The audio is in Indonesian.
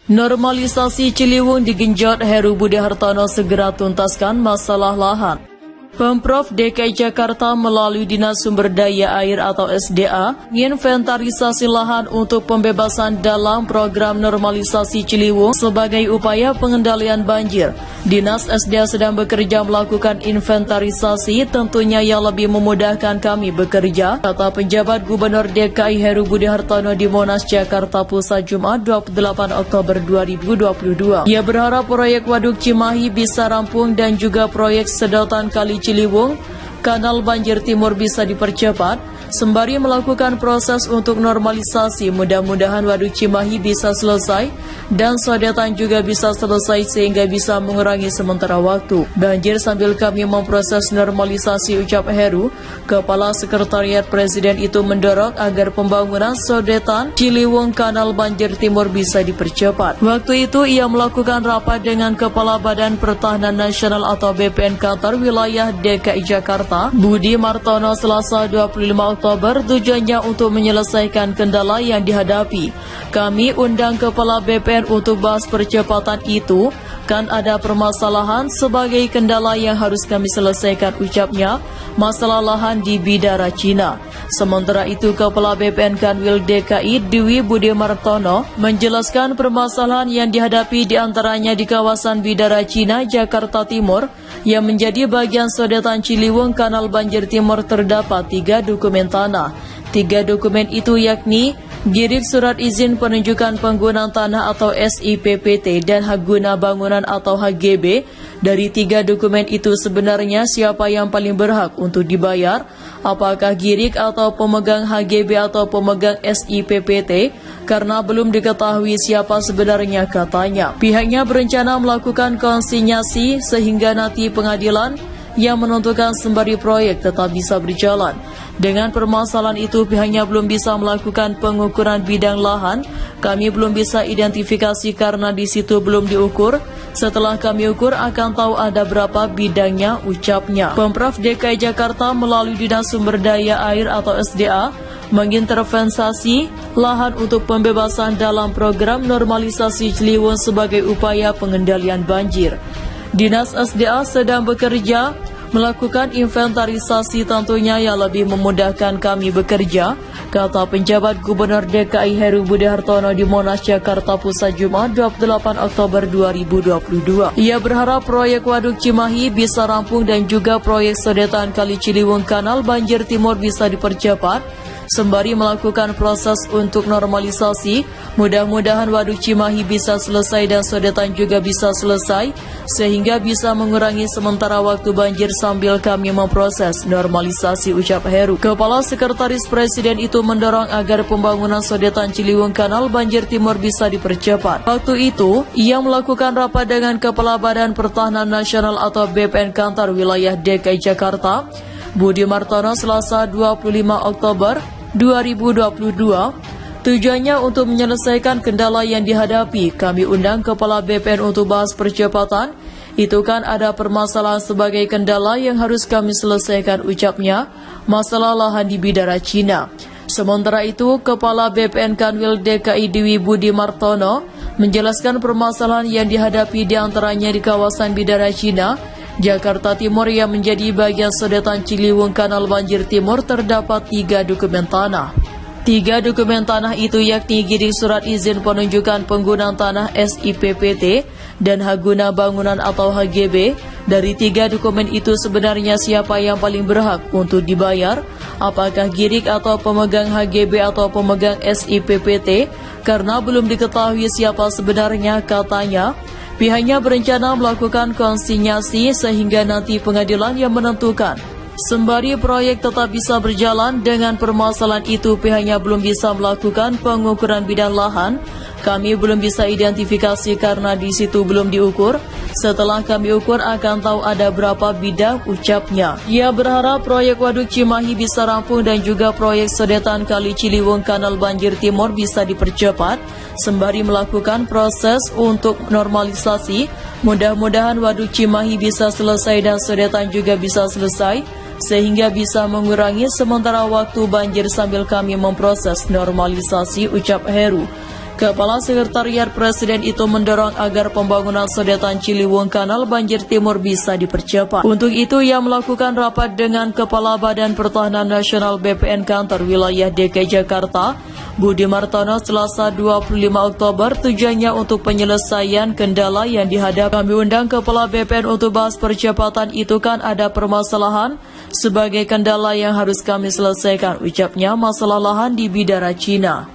Normalisasi Ciliwung digenjot, Heru Budi Hartono segera tuntaskan masalah lahan. Pemprov DKI Jakarta melalui Dinas Sumber Daya Air atau SDA menginventarisasi lahan untuk pembebasan dalam program normalisasi Ciliwung sebagai upaya pengendalian banjir. Dinas SDA sedang bekerja melakukan inventarisasi, tentunya yang lebih memudahkan kami bekerja, kata penjabat Gubernur DKI Heru Budi Hartono di Monas, Jakarta Pusat, Jumat 28 Oktober 2022. Ia berharap proyek Waduk Cimahi bisa rampung dan juga proyek sedotan Kali Ciliwung, Kanal Banjir Timur bisa dipercepat, sembari melakukan proses untuk normalisasi. Mudah-mudahan Waduk Cimahi bisa selesai dan sodetan juga bisa selesai sehingga bisa mengurangi sementara waktu banjir sambil kami memproses normalisasi, ucap Heru. Kepala Sekretariat Presiden itu mendorong agar pembangunan sodetan Ciliwung Kanal Banjir Timur bisa dipercepat. Waktu itu ia melakukan rapat dengan Kepala Badan Pertahanan Nasional atau BPN Kantor Wilayah DKI Jakarta, Budi Martono, Selasa 25 Oktober. Tujuannya untuk menyelesaikan kendala yang dihadapi. Kami undang Kepala BPN untuk bahas percepatan itu, kan ada permasalahan sebagai kendala yang harus kami selesaikan, ucapnya. Masalah lahan di Bidara Cina. Sementara itu Kepala BPN Kanwil DKI Dwi Budi Martono menjelaskan permasalahan yang dihadapi diantaranya di kawasan Bidara Cina, Jakarta Timur yang menjadi bagian sodetan Ciliwung Kanal Banjir Timur terdapat 3 dokumen tanah. 3 dokumen itu yakni Girik Surat Izin Penunjukan Penggunaan Tanah atau SIPPT dan Hak Guna Bangunan atau HGB. Dari 3 dokumen itu sebenarnya siapa yang paling berhak untuk dibayar? Apakah Girik atau pemegang HGB atau pemegang SIPPT? Karena belum diketahui siapa sebenarnya, katanya. Pihaknya berencana melakukan konsinyasi sehingga nanti pengadilan yang menentukan sembari proyek tetap bisa berjalan. Dengan permasalahan itu pihaknya belum bisa melakukan pengukuran bidang lahan. Kami belum bisa identifikasi karena di situ belum diukur. Setelah kami ukur akan tahu ada berapa bidangnya, ucapnya. Pemprov DKI Jakarta melalui Dinas Sumber Daya Air atau SDA mengintervensasi lahan untuk pembebasan dalam program normalisasi Ciliwung sebagai upaya pengendalian banjir. Dinas SDA sedang bekerja melakukan inventarisasi, tentunya yang lebih memudahkan kami bekerja, kata penjabat Gubernur DKI Heru Budi Hartono di Monas, Jakarta Pusat, Jumat 28 Oktober 2022. Ia berharap proyek Waduk Cimahi bisa rampung dan juga proyek sodetan Kali Ciliwung Kanal Banjir Timur bisa dipercepat, sembari melakukan proses untuk normalisasi. Mudah-mudahan Waduk Cimahi bisa selesai dan sodetan juga bisa selesai, sehingga bisa mengurangi sementara waktu banjir sambil kami memproses normalisasi, ucap Heru. Kepala Sekretaris Presiden itu mendorong agar pembangunan sodetan Ciliwung Kanal Banjir Timur bisa dipercepat. Waktu itu, ia melakukan rapat dengan Kepala Badan Pertahanan Nasional atau BPN Kantor Wilayah DKI Jakarta, Budi Martono, Selasa 25 Oktober 2022. Tujuannya untuk menyelesaikan kendala yang dihadapi. Kami undang Kepala BPN untuk bahas percepatan. Itu kan ada permasalahan sebagai kendala yang harus kami selesaikan, ucapnya. Masalah lahan di Bidara Cina. Sementara itu, Kepala BPN Kanwil DKI Dwi Budi Martono menjelaskan permasalahan yang dihadapi diantaranya di kawasan Bidara Cina, Jakarta Timur yang menjadi bagian sodetan Ciliwung Kanal Banjir Timur terdapat 3 dokumen tanah. 3 dokumen tanah itu yakni Girik Surat Izin Penunjukan Penggunaan Tanah SIPPT dan Hak Guna Bangunan atau HGB. Dari 3 dokumen itu sebenarnya siapa yang paling berhak untuk dibayar? Apakah Girik atau pemegang HGB atau pemegang SIPPT? Karena belum diketahui siapa sebenarnya, katanya. Pihaknya berencana melakukan konsinyasi sehingga nanti pengadilan yang menentukan. Sembari proyek tetap bisa berjalan, dengan permasalahan itu pihaknya belum bisa melakukan pengukuran bidang lahan. Kami belum bisa identifikasi karena di situ belum diukur. Setelah kami ukur akan tahu ada berapa bidang, ucapnya. Ia berharap proyek Waduk Cimahi bisa rampung dan juga proyek sodetan Kali Ciliwung Kanal Banjir Timur bisa dipercepat, sembari melakukan proses untuk normalisasi. Mudah-mudahan Waduk Cimahi bisa selesai dan sodetan juga bisa selesai, sehingga bisa mengurangi sementara waktu banjir sambil kami memproses normalisasi, ucap Heru. Kepala Sekretariat Presiden itu mendorong agar pembangunan sodetan Ciliwung Kanal Banjir Timur bisa dipercepat. Untuk itu, ia melakukan rapat dengan Kepala Badan Pertahanan Nasional BPN Kantor Wilayah DKI Jakarta, Budi Martono, Selasa 25 Oktober, tujuannya untuk penyelesaian kendala yang dihadapi. Kami undang Kepala BPN untuk bahas percepatan itu, kan ada permasalahan sebagai kendala yang harus kami selesaikan, ucapnya, masalah lahan di Bidara Cina.